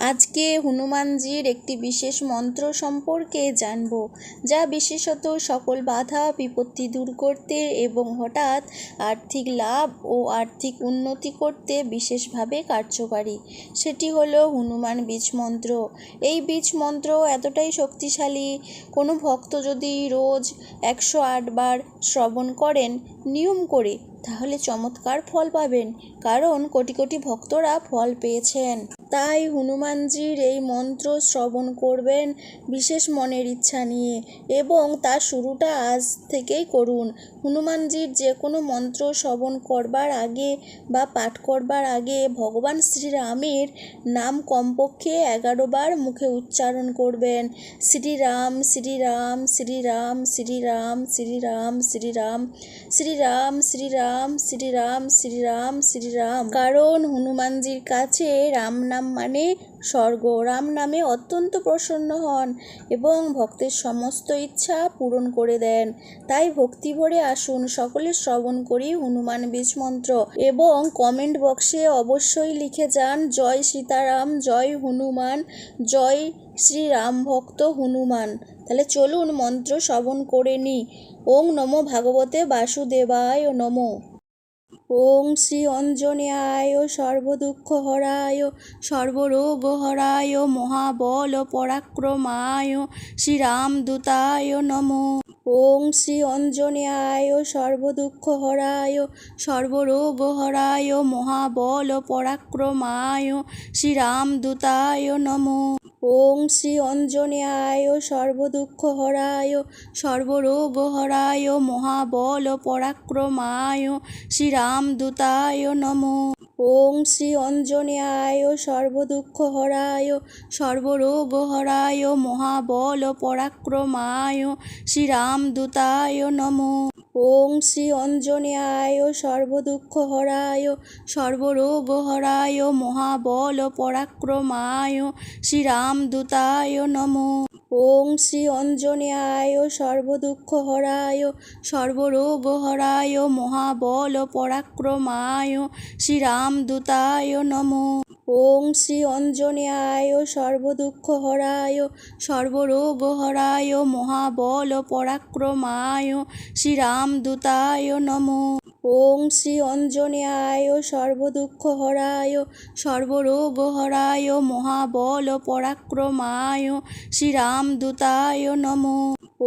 আজকে হনুমানজির একটি বিশেষ মন্ত্র সম্পর্কে জানব, যা বিশেষত সকল বাধা বিপত্তি দূর করতে এবং হঠাৎ আর্থিক লাভ ও আর্থিক উন্নতি করতে বিশেষভাবে কার্যকারী। সেটি হলো হনুমান বীজ মন্ত্র। এই বীজ মন্ত্র এতটাই শক্তিশালী, কোনো ভক্ত যদি রোজ 108 বার শ্রবণ করেন নিয়ম করে, তাহলে চমৎকার ফল পাবেন, কারণ কোটি কোটি ভক্তরা ফল পেয়েছেন। তাই হনুমানজির এই মন্ত্র শ্রবণ করবেন বিশেষ মনের ইচ্ছা নিয়ে, এবং তার শুরুটা আজ থেকেই করুন। হনুমানজির যে কোনো মন্ত্র শ্রবণ করবার আগে বা পাঠ করবার আগে ভগবান শ্রীরামের নাম কমপক্ষে 11 বার মুখে উচ্চারণ করবেন। শ্রীরাম শ্রীরাম শ্রীরাম শ্রীরাম শ্রীরাম শ্রীরাম শ্রীরাম শ্রীরাম শ্রীরাম শ্রীরাম শ্রীরাম। কারণ হনুমানজির কাছে রাম নাম মানে স্বর্গ। রাম নামে অত্যন্ত প্রসন্ন হন এবং ভক্তের সমস্ত ইচ্ছা পূরণ করে দেন। তাই ভক্তি ভরে আসুন, সকলে শ্রবণ করি হনুমান বীজ মন্ত্র, এবং কমেন্ট বক্সে অবশ্যই লিখে যান জয় সীতারাম, জয় হনুমান, জয় শ্রীরাম ভক্ত হনুমান। তাহলে চলুন মন্ত্র শ্রবণ করে নিই। ওং নমো ভাগবতে বাসুদেবায় নমো। ওং শ্রী অঞ্জনেয়ায় সর্বদুঃখ হরায় সর্বরোগ হরায় মহাবল পরাক্রমায় শ্রীরামদূতায় নমো। ওং শ্রী অঞ্জনেয়ায় সর্বদুঃখ হরায় সর্বরোগ হরায় মহাবল পরাক্রমায় শ্রীরামদূতায় নমো। ওং শ্রী অঞ্জনেয়ায় সর্বদুঃখ হরায় সর্বরোগ হরায় মহাবল পরাক্রমায় শ্রীরামদূতায় নমো। ওং শ্রী অঞ্জনেয়ায় সর্বদুঃখ হরায় সর্বরোগ হরায় মহাবল পরাক্রমায় শ্রীরামদূতায় নমো। ওং শ্রী অঞ্জনেয়ায় সর্বদুঃখ হরায় সর্বরোগ হরায় মহাবল পরাক্রমায় শ্রীরামদূতায় নমো। ওং শ্রী অঞ্জনেয়ায় সর্বদুঃখ হরায় সর্বরোগ হরায় মহাবল পরাক্রমায় শ্রীরামদূতায় নমো। ওং শ্রী অঞ্জনেয়ায় সর্বদুঃখ হরায় সর্বরোগ হরায় মহাবল পরাক্রমায় শ্রীরামদূতায় নমো। ওং শ্রী অঞ্জনেয়ায় সর্বদুঃখ হরায় সর্বরোগ হরায় মহাবল পরাক্রমায় শ্রীরামদূতায় নমো।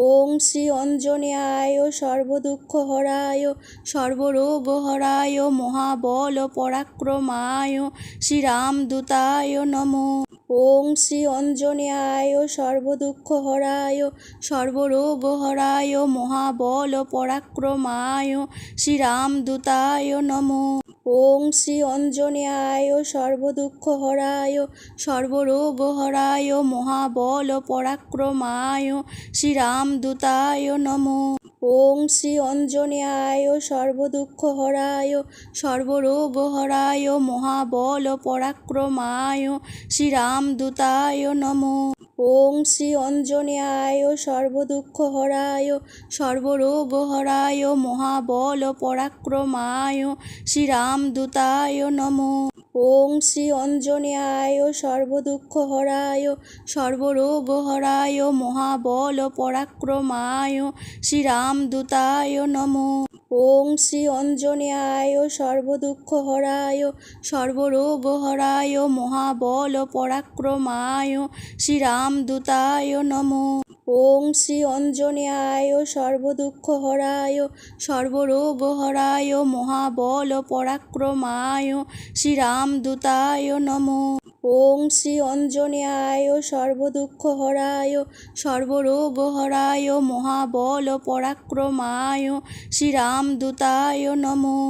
ওং শ্রী অঞ্জনেয়ায় সর্বদুঃখ হরায় সর্বরোগ হরায় মহাবল পরাক্রমায় শ্রীরামদূতায় নমো। ওং শ্রী অঞ্জনেয়ায় সর্বদুঃখ হরায় সর্বরোগ হরায় মহাবল পরাক্রমায় শ্রীরামদূতায় নমো। ওং শ্রী অঞ্জনেয়ায় সর্বদুঃখ হরায় সর্বরোগ হরায় মহাবল পরাক্রমায় শ্রীরামদূতায় নমো। ওং শ্রী অঞ্জনেয়ায় সর্বদুঃখ হরায় সর্বরোগ হরায় মহাবল পরাক্রমায় শ্রীরামদূতায় নমো। ওং শ্রী অঞ্জনেয়ায় সর্বদুঃখ হরায় সর্বরোগ হরায় মহাবল পরাক্রমায় শ্রীরামদূতায় নমো। ওং শ্রী অঞ্জনেয়ায় সর্বদুঃখ হরায় সর্বরোগ হরায় মহাবল পরাক্রমায় শ্রীরামদূতায় নমো। ওং শ্রী অঞ্জনেয়ায় সর্বদুঃখ হরায় সর্বরোগ হরায় মহাবল পরাক্রমায় শ্রীরামদূতায় নমো। ওং শ্রী অঞ্জনেয়ায় সর্বদুঃখ হরায় সর্বরোগ হরায় মহাবল পরাক্রমায় শ্রীরামদূতায় নমো। ওং শ্রী অঞ্জনেয়ায় সর্বদুঃখ হরায় সর্বরোগ হরায় মহাবল পরাক্রমায় শ্রীরামদূতায় নমো।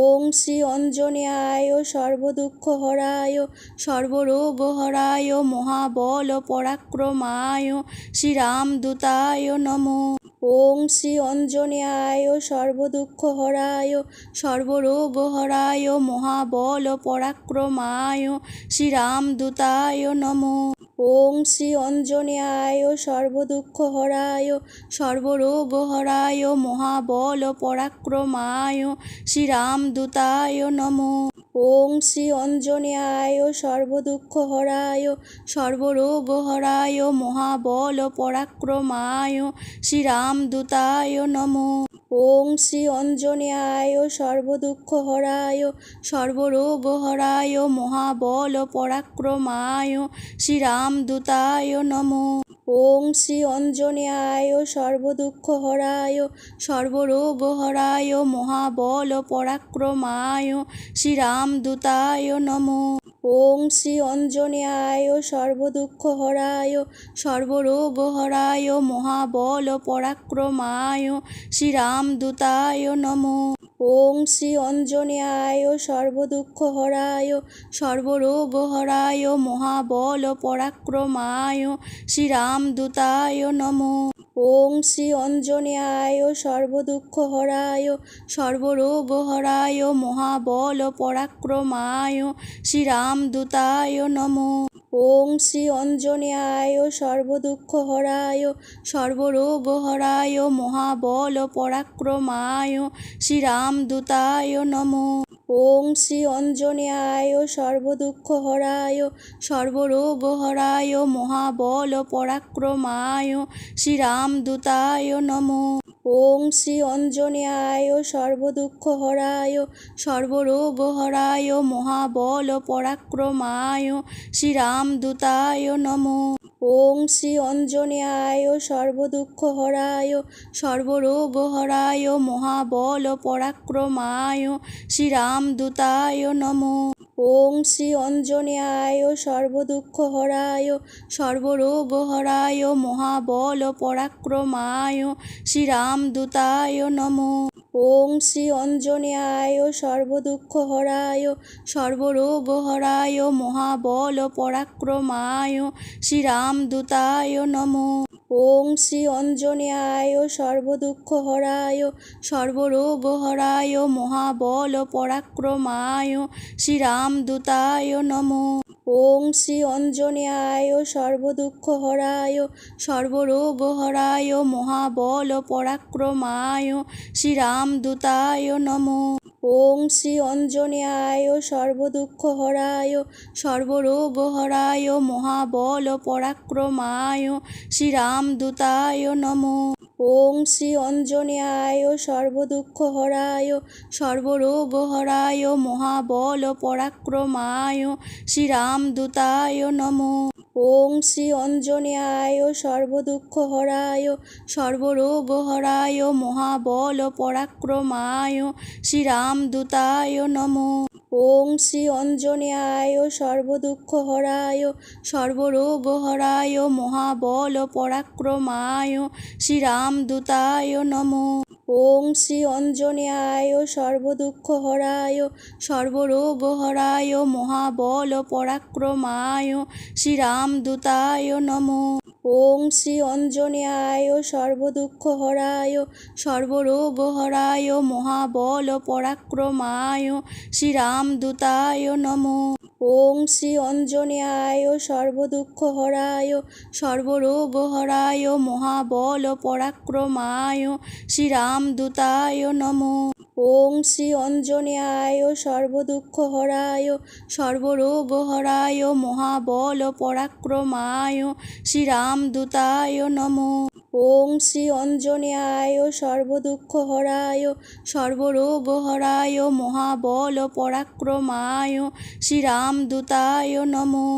ওং শ্রী অঞ্জনেয়ায় সর্বদুঃখ হরায় সর্বরোগ হরায় মহাবল পরাক্রমায় শ্রীরামদূতায় নমো। ওং শ্রী অঞ্জনেয়ায় সর্বদুঃখ হরায় সর্বরোগ হরায় মহাবল পরাক্রমায় শ্রীরামদূতায় নমো। ওং শ্রী অঞ্জনেয়ায় সর্বদুঃখ হরায় সর্বরোগ হরায় মহাবল পরাক্রমায় শ্রীরামদূতায় নমো। ওং শ্রী অঞ্জনেয়ায় সর্বদুঃখহরায় সর্বরোগহরায় মহাবল পরাক্রমায় শ্রীরামদূতায় নমো। ওং শ্রী অঞ্জনেয়ায় সর্বদুঃখহরায় সর্বরোগহরায় মহাবল পরাক্রমায় শ্রীরামদূতায় নমো। ওং শ্রী অঞ্জনেয়ায় সর্বদুঃখহরায় সর্বরোগহরায় মহাবল পরাক্রমায় শ্রীরামদূতায় নমো। ওং শ্রী অঞ্জনেয়ায় সর্বদুঃখহরায় সর্বরোগহরায় মহাবল পরাক্রমায় শ্রীরামদূতায় নমো। ওং শ্রী অঞ্জনেয়ায় সর্বদুঃখহরায় সর্বরোগহরায় মহাবল পরাক্রমায় শ্রীরামদূতায় নমো। ওং শ্রী অঞ্জনেয়ায় সর্বদুঃখহরায় সর্বরোগহরায় মহাবল পরাক্রমায় শ্রীরামদূতায় নমো। ওং শ্রী অঞ্জনেয়ায় সর্বদুঃখহরায় সর্বরোগহরায় মহাবল পরাক্রমায় শ্রীরামদূতায় নমো। ওং শ্রী অঞ্জনেয়ায় সর্বদুঃখহরায় সর্বরোগহরায় মহাবল পরাক্রমায় শ্রীরামদূতায় নমো। ওং শ্রী অঞ্জনেয়ায় সর্বদুঃখহরায় সর্বরোগহরায় মহাবল পরাক্রমায় শ্রীরামদূতায় নমো। ওং শ্রী অঞ্জনেয়ায় সর্বদুঃখহরায় সর্বরোগহরায় মহাবল পরাক্রমায় শ্রীরামদূতায় নমো। ওং শ্রী অঞ্জনেয়ায় সর্বদুঃখহরায় সর্বরোগহরায় মহাবল পরাক্রমায় শ্রীরামদূতায় নমো। ওং শ্রী অঞ্জনেয়ায় সর্বদুঃখহরায় সর্বরোগহরায় মহাবল পরাক্রমায় শ্রীরামদূতায় নমো। ওং শ্রী অঞ্জনেয়ায় সর্বদুঃখহরায় সর্বরোগহরায় মহাবল পরাক্রমায় শ্রীরামদূতায় নমো। ওং শ্রী অঞ্জনেয়ায় সর্বদুঃখহরায় সর্বরোগহরায় মহাবল পরাক্রমায় শ্রীরামদূতায় নমো। ওং শ্রী অঞ্জনেয়ায় সর্বদুঃখহরায় সর্বরোগহরায় মহাবল পরাক্রমায় শ্রীরামদূতায় নমো। ওং শ্রী অঞ্জনেয়ায় সর্বদুঃখহরায় সর্বরোগহরায় মহাবল পরাক্রমায় শ্রীরামদূতায় নমো। ওং শ্রী অঞ্জনেয়ায় সর্বদুঃখহরায় সর্বরোগহরায় মহাবল পরাক্রমায় শ্রীরামদূতায় নমো। ওং শ্রী অঞ্জনেয়ায় সর্বদুঃখহরায় সর্বরোগহরায় মহাবল পরাক্রমায় শ্রীরামদূতায় নমো। ওং শ্রী অঞ্জনেয়ায় সর্বদুঃখহরায় সর্বরোগহরায় মহাবল পরাক্রমায় শ্রীরামদূতায় নমো। ওং শ্রী অঞ্জনেয়ায় সর্বদুঃখহরায় সর্বরোগহরায় মহাবল পরাক্রমায় শ্রীরামদূতায় নমো। ওং শ্রী অঞ্জনেয়ায় সর্বদুঃখহরায় সর্বরোগহরায় মহাবল পরাক্রমায় শ্রীরামদূতায় নমো। ওং শ্রী অঞ্জনেয়ায় সর্বদুঃখহরায় সর্বরোগহরায় মহাবল পরাক্রমায় শ্রীরামদূতায় নমো। ওং শ্রী অঞ্জনেয়ায় সর্বদুঃখহরায় সর্বরোগহরায় মহাবল পরাক্রমায় শ্রীরামদূতায় নমো।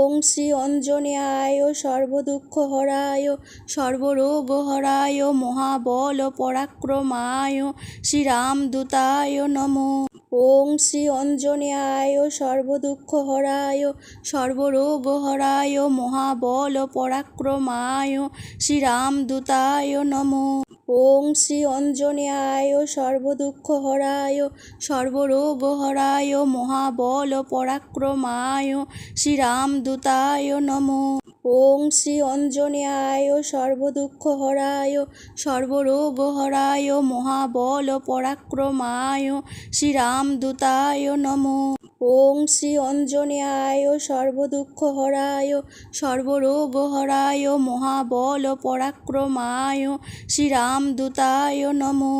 ওং শ্রী অঞ্জনেয়ায় সর্বদুঃখহরায় সর্বরোগহরায় মহাবল পরাক্রমায় শ্রীরামদূতায় নমো। ওং শ্রী অঞ্জনেয়ায় সর্বদুঃখহরায় সর্বরোগহরায় মহাবল পরাক্রমায় শ্রীরামদূতায় নমো। ওং শ্রী অঞ্জনেয়ায় সর্বদুঃখহরায় সর্বরোগহরায় মহাবল পরাক্রমায় শ্রীরামদূতায় নমো। ওং শ্রী অঞ্জনেয়ায় সর্বদুঃখহরায় সর্বরোগহরায় মহাবল পরাক্রমায় শ্রীরামদূতায় নমো। ওং শ্রী অঞ্জনেয়ায় সর্বদুঃখহরায় সর্বরোগহরায় মহাবল পরাক্রমায় শ্রীরাম শ্রীরামদূতায় নমো।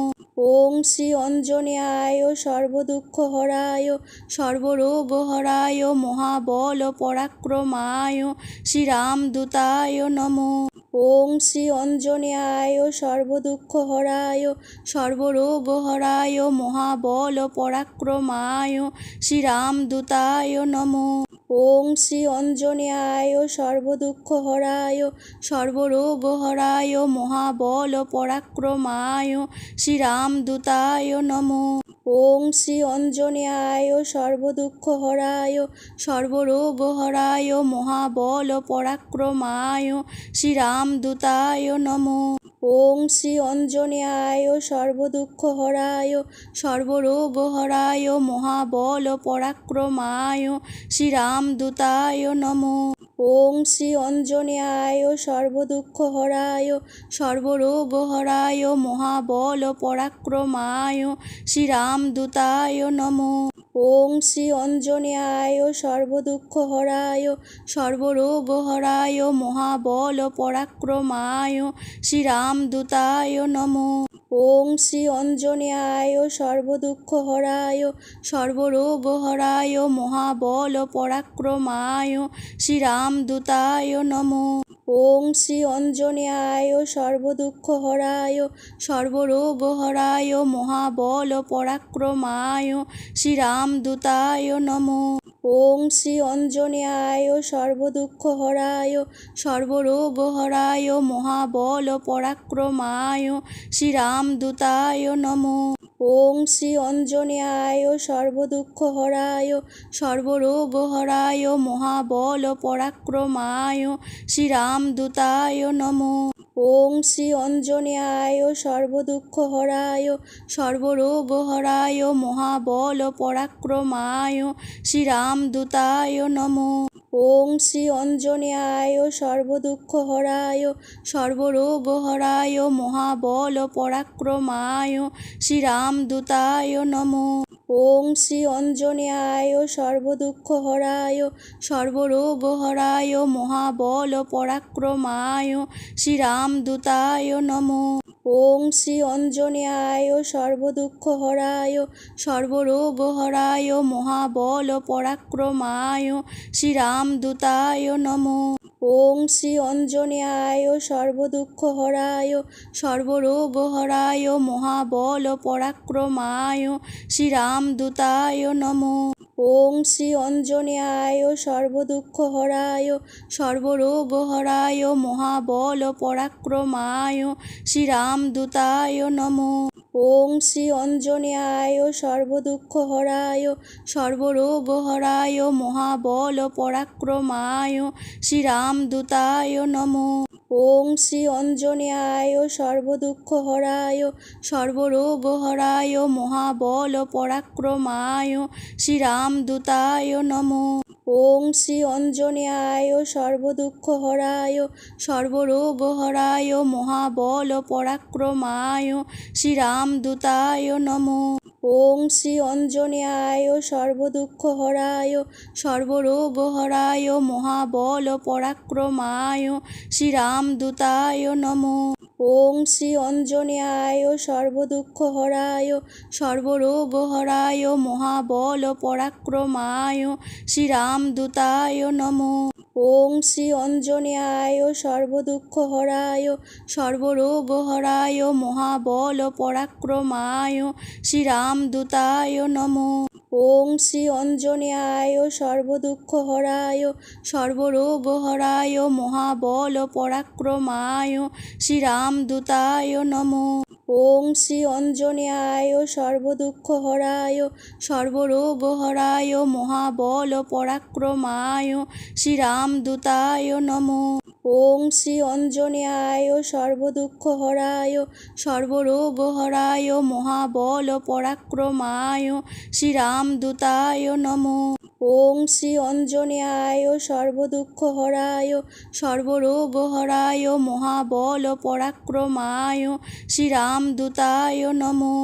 ওং শ্রী অঞ্জনেয়ায় সর্বদুঃখহরায় সর্বরোগহরায় মহাবল পরাক্রমায় শ্রীরামদূতায় নমো। ওং শ্রী অঞ্জনেয়ায় সর্বদুঃখহরায় সর্বরোগহরায় মহাবল পরাক্রমায় শ্রীরামদূতায় নমো। ওং শ্রী অঞ্জনেয়ায় সর্বদুঃখহরায় সর্বরোগহরায় মহাবল পরাক্রমায় শ্রীরামদূতায় নমো। ওং শ্রী অঞ্জনেয়ায় সর্বদুঃখহরায় সর্বরোগহরায় মহাবল পরাক্রমায় শ্রীরামদূতায় নমো। ওং শ্রী অঞ্জনেয়ায় সর্বদুঃখহরায় সর্বরোগহরায় মহাবল পরাক্রমায় শ্রীরামদূতায় নমো। ওং শ্রী অঞ্জনেয়ায় সর্বদুঃখহরায় সর্বরোগহরায় মহাবল পরাক্রমায় শ্রীরামদূতায় নমো। ওং শ্রী অঞ্জনেয়ায় সর্বদুঃখহরায় সর্বরোগহরায় মহাবল পরাক্রমায় শ্রীরামদূতায় নমো। ওং শ্রী অঞ্জনেয়ায় সর্বদুঃখহরায় সর্বরোগহরায় মহাবল পরাক্রমায় শ্রীরামদূতায় নমো। ওং শ্রী অঞ্জনেয়ায় সর্বদুঃখহরায় সর্বরোগহরায় মহাবল পরাক্রমায় শ্রীরামদূতায় নমো। ওং শ্রী অঞ্জনেয়ায় সর্বদুঃখহরায় সর্বরোগহরায় মহাবল পরাক্রমায় শ্রীরামদূতায় নমো। ওং শ্রী অঞ্জনেয়ায় সর্বদুঃখহরায় সর্বরোগহরায় মহাবল পরাক্রমায় শ্রীরামদূতায় নমো। ওং শ্রী অঞ্জনেয়ায় সর্বদুঃখহরায় সর্বরোগহরায় মহাবল পরাক্রমায় শ্রীরামদূতায় নমো। ওং শ্রী অঞ্জনেয়ায় সর্বদুঃখহরায় সর্বরোগহরায় মহাবল পরাক্রমায় শ্রীরামদূতায় নমো। ওং শ্রী অঞ্জনেয়ায় সর্বদুঃখহরায় সর্বরোগহরায় মহাবল পরাক্রমায় শ্রীরামদূতায় নমো। ওং শ্রী অঞ্জনেয়ায় সর্বদুঃখহরায় সর্বরোগহরায় মহাবল পরাক্রমায় শ্রীরামদূতায় নমো। ওং শ্রী অঞ্জনেয়ায় সর্বদুঃখহরায় সর্বরোগহরায় মহাবল পরাক্রমায় শ্রীরামদূতায় নমো। ওং শ্রী অঞ্জনেয়ায় সর্বদুঃখহরায় সর্বরোগহরায় মহাবল পরাক্রমায় শ্রীরামদূতায় নমো। ওং শ্রী অঞ্জনেয়ায় সর্বদুঃখহরায় সর্বরোগহরায় মহাবল পরাক্রমায় শ্রীরামদূতায় নমো। ওং শ্রী অঞ্জনেয়ায় সর্বদুঃখহরায় সর্বরোগহরায় মহাবল পরাক্রমায় শ্রীরামদূতায় নমো। ওং শ্রী অঞ্জনেয়ায় সর্বদুঃখহরায় সর্বরোগহরায় মহাবল পরাক্রমায় শ্রীরামদূতায় নমো। ওং শ্রী অঞ্জনেয়ায় সর্বদুঃখহরায় সর্বরোগহরায় মহাবল পরাক্রমায় শ্রীরামদূতায় নমো। ওং শ্রী অঞ্জনেয়ায় সর্বদুঃখহরায় সর্বরোগহরায় মহাবল পরাক্রমায় শ্রীরামদূতায় নমো। ওং শ্রী অঞ্জনেয়ায় সর্বদুঃখহরায় সর্বরোগহরায় মহাবল পরাক্রমায় শ্রীরামদূতায় নমো। ওং শ্রী অঞ্জনেয়ায় সর্বদুঃখহরায় সর্বরোগহরায় মহাবল পরাক্রমায় শ্রীরামদূতায় নমো। ওং শ্রী অঞ্জনেয়ায় সর্বদুঃখহরায় সর্বরোগহরায় মহাবল পরাক্রমায় শ্রীরামদূতায় নমো। ওং শ্রী অঞ্জনেয়ায় সর্বদুঃখহরায় সর্বরোগহরায় মহাবল পরাক্রমায় শ্রীরামদূতায় নমো। ওং শ্রী অঞ্জনেয়ায় সর্বদুঃখহরায় সর্বরোগহরায় মহাবল পরাক্রমায় শ্রীরামদূতায় নমো।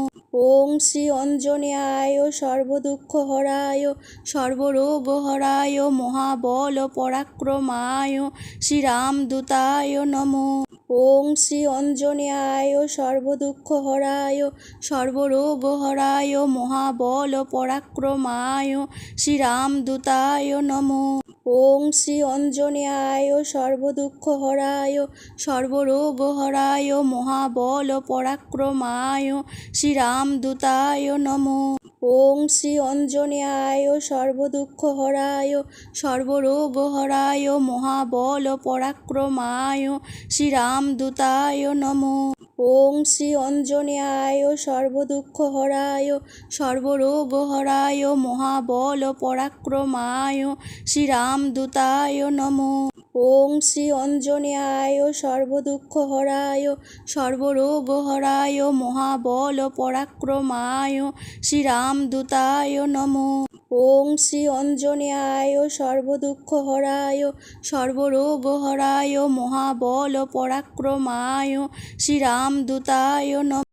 ওং শ্রী অঞ্জনেয়ায় সর্বদুঃখহরায় সর্বরোগহরায় মহাবল পরাক্রমায় শ্রীরামদূতায় নমঃ। ওং শ্রী অঞ্জনেয়ায় সর্বদুঃখহরায় সর্বরোগহরায় মহাবল পরাক্রমায় শ্রীরামদূতায় নমঃ। ওং শ্রী অঞ্জনেয়ায় সর্বদুঃখহরায় সর্বরোগহরায় মহাবল পরাক্রমায় শ্রীরামদূতায় নমঃ। ওং শ্রী অঞ্জনেয়ায় সর্বদুঃখহরায় সর্বরোগহরায় মহাবল পরাক্রমায় শ্রীরামদূতায় নমঃ। ওং শ্রী অঞ্জনেয়ায় সর্বদুঃখহরায় সর্বরোগহরায় মহাবল পরাক্রমায় শ্রীরামদূতায় নমঃ। ওং শ্রী অঞ্জনেয়ায় সর্বদুঃখহরায় সর্বরোগহরায় মহাবল পরাক্রমায় শ্রীরামদূতায় নমঃ। ওং শ্রী অঞ্জনেয়ায় সর্বদুঃখহরায় সর্বরোগহরায় মহাবল পরাক্রমায় শ্রীরামদূতায় নমঃ।